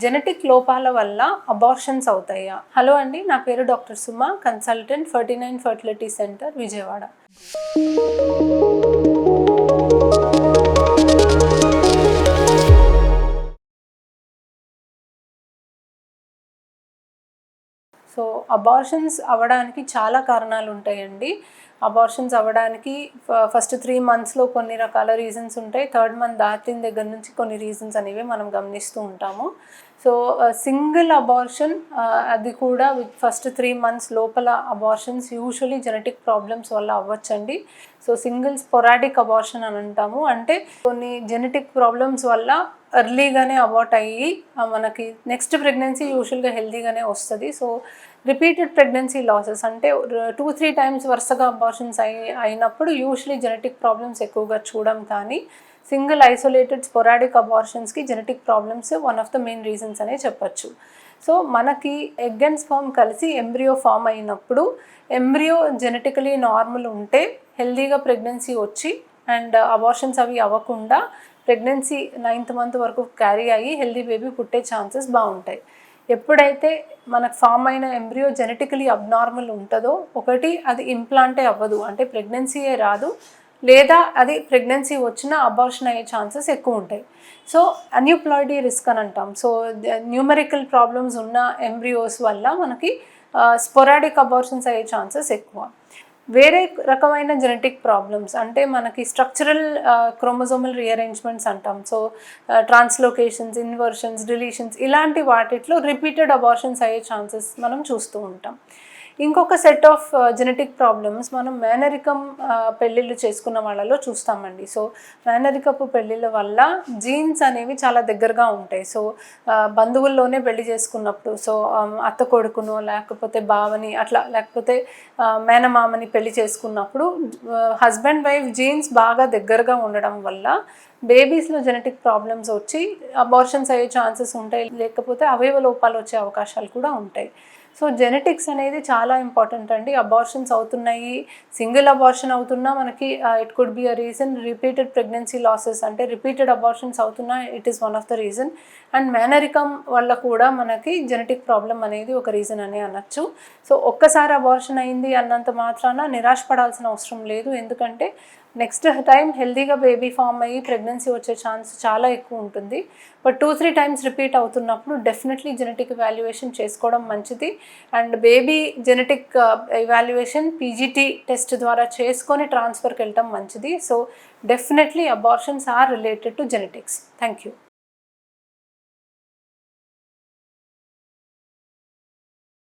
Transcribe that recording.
Genetic లోపాల వల్ల abortions అవుతాయా? హలో అండి, నా పేరు doctor Suma, consultant 49 fertility centre, Vijayawada. So abortions అవ్వడానికి చాలా కారణాలు ఉంటాయండి. అబార్షన్స్ అవ్వడానికి ఫస్ట్ 3 monthsలో కొన్ని రకాల రీజన్స్ ఉంటాయి. 3rd month దాటిన దగ్గర నుంచి కొన్ని రీజన్స్ అనేవి మనం గమనిస్తూ ఉంటాము. సో సింగిల్ అబార్షన్, అది కూడా ఫస్ట్ 3 months లోపల అబార్షన్స్ యూజువలీ జెనెటిక్ ప్రాబ్లమ్స్ వల్ల అవ్వచ్చండి. సో సింగిల్ స్పొరాడిక్ అబార్షన్ అని అంటాము. అంటే కొన్ని జెనెటిక్ ప్రాబ్లమ్స్ వల్ల ఎర్లీగానే అబార్ట్ అయ్యి మనకి నెక్స్ట్ ప్రెగ్నెన్సీ యూజువల్గా హెల్తీగానే వస్తుంది. సో రిపీటెడ్ ప్రెగ్నెన్సీ లాసెస్ అంటే 2-3 times వరుసగా అబార్షన్స్ అయినప్పుడు యూజువలీ జెనెటిక్ ప్రాబ్లమ్స్ ఎక్కువగా చూడం. కానీ సింగిల్ ఐసోలేటెడ్ స్పొరాడిక్ అబార్షన్స్కి genetic problems one of the main reasons అనే చెప్పచ్చు. సో మనకి ఎగ్ అండ్ స్పర్మ్ కలిసి ఎంబ్రియో ఫామ్ అయినప్పుడు ఎంబ్రియో జెనెటికలీ నార్మల్ ఉంటే హెల్తీగా ప్రెగ్నెన్సీ వచ్చి అండ్ అబార్షన్స్ అవి అవ్వకుండా ప్రెగ్నెన్సీ 9th month వరకు క్యారీ అయ్యి హెల్తీ బేబీ పుట్టే ఛాన్సెస్ బాగుంటాయి. ఎప్పుడైతే మనకు ఫామ్ అయిన ఎంబ్రియో జెనెటికలీ అబ్నార్మల్ ఉంటుందో, ఒకటి అది ఇంప్లాంటే అవ్వదు, అంటే ప్రెగ్నెన్సీయే రాదు, లేదా అది ప్రెగ్నెన్సీ వచ్చినా అబార్షన్ అయ్యే ఛాన్సెస్ ఎక్కువ ఉంటాయి. సో అన్యూప్లాయిడీ రిస్క్ అని అంటాం. సో న్యూమరికల్ ప్రాబ్లమ్స్ ఉన్న ఎంబ్రియోస్ వల్ల మనకి స్పొరాడిక్ అబార్షన్స్ అయ్యే ఛాన్సెస్ ఎక్కువ. వేరే రకమైన జెనెటిక్ ప్రాబ్లమ్స్ అంటే మనకి స్ట్రక్చరల్ క్రోమోజోమల్ రీఅరేంజ్మెంట్స్ అంటాం. సో ట్రాన్స్లోకేషన్స్, ఇన్వర్షన్స్, డిలీషన్స్ ఇలాంటి వాటిలో రిపీటెడ్ అబార్షన్స్ అయ్యే ఛాన్సెస్ మనం చూస్తూ ఉంటాం. ఇంకొక సెట్ ఆఫ్ జెనెటిక్ ప్రాబ్లమ్స్ మనం మేనరికం పెళ్ళిళ్ళు చేసుకున్న వాళ్ళలో చూస్తామండి. సో మేనరికపు పెళ్ళిళ్ళ వల్ల జీన్స్ అనేవి చాలా దగ్గరగా ఉంటాయి. సో బంధువుల్లోనే పెళ్లి చేసుకున్నప్పుడు, సో అత్త కొడుకును లేకపోతే బావని అట్లా, లేకపోతే మేనమామని పెళ్లి చేసుకున్నప్పుడు హస్బెండ్ వైఫ్ జీన్స్ బాగా దగ్గరగా ఉండడం వల్ల బేబీస్లో జెనెటిక్ ప్రాబ్లమ్స్ వచ్చి అబార్షన్స్ అయ్యే ఛాన్సెస్ ఉంటాయి, లేకపోతే అవయవ లోపాలు వచ్చే అవకాశాలు కూడా ఉంటాయి. సో జెనెటిక్స్ అనేది చాలా ఇంపార్టెంట్ అండి. అబార్షన్స్ అవుతున్నాయి, సింగిల్ అబార్షన్ అవుతున్నా మనకి it could be a reason. Repeated pregnancy losses అంటే రిపీటెడ్ అబార్షన్స్ అవుతున్నా it is one of the reason. And మేనరికం వల్ల కూడా మనకి జెనెటిక్ ప్రాబ్లం అనేది ఒక రీజన్ అని అనొచ్చు. సో ఒక్కసారి అబార్షన్ అయింది అన్నంత మాత్రాన నిరాశపడాల్సిన అవసరం లేదు. ఎందుకంటే నెక్స్ట్ టైం హెల్తీగా బేబీ ఫామ్ అయ్యి ప్రెగ్నెన్సీ వచ్చే ఛాన్స్ చాలా ఎక్కువ ఉంటుంది. బట్ 2-3 times రిపీట్ అవుతున్నప్పుడు డెఫినెట్లీ జెనెటిక్ ఎవాల్యుయేషన్ చేసుకోవడం మంచిది. And baby genetic evaluation PGT test ద్వారా చేసుకొని ట్రాన్స్ఫర్కి వెళ్ళటం మంచిది. So definitely abortions are related to genetics. Thank you.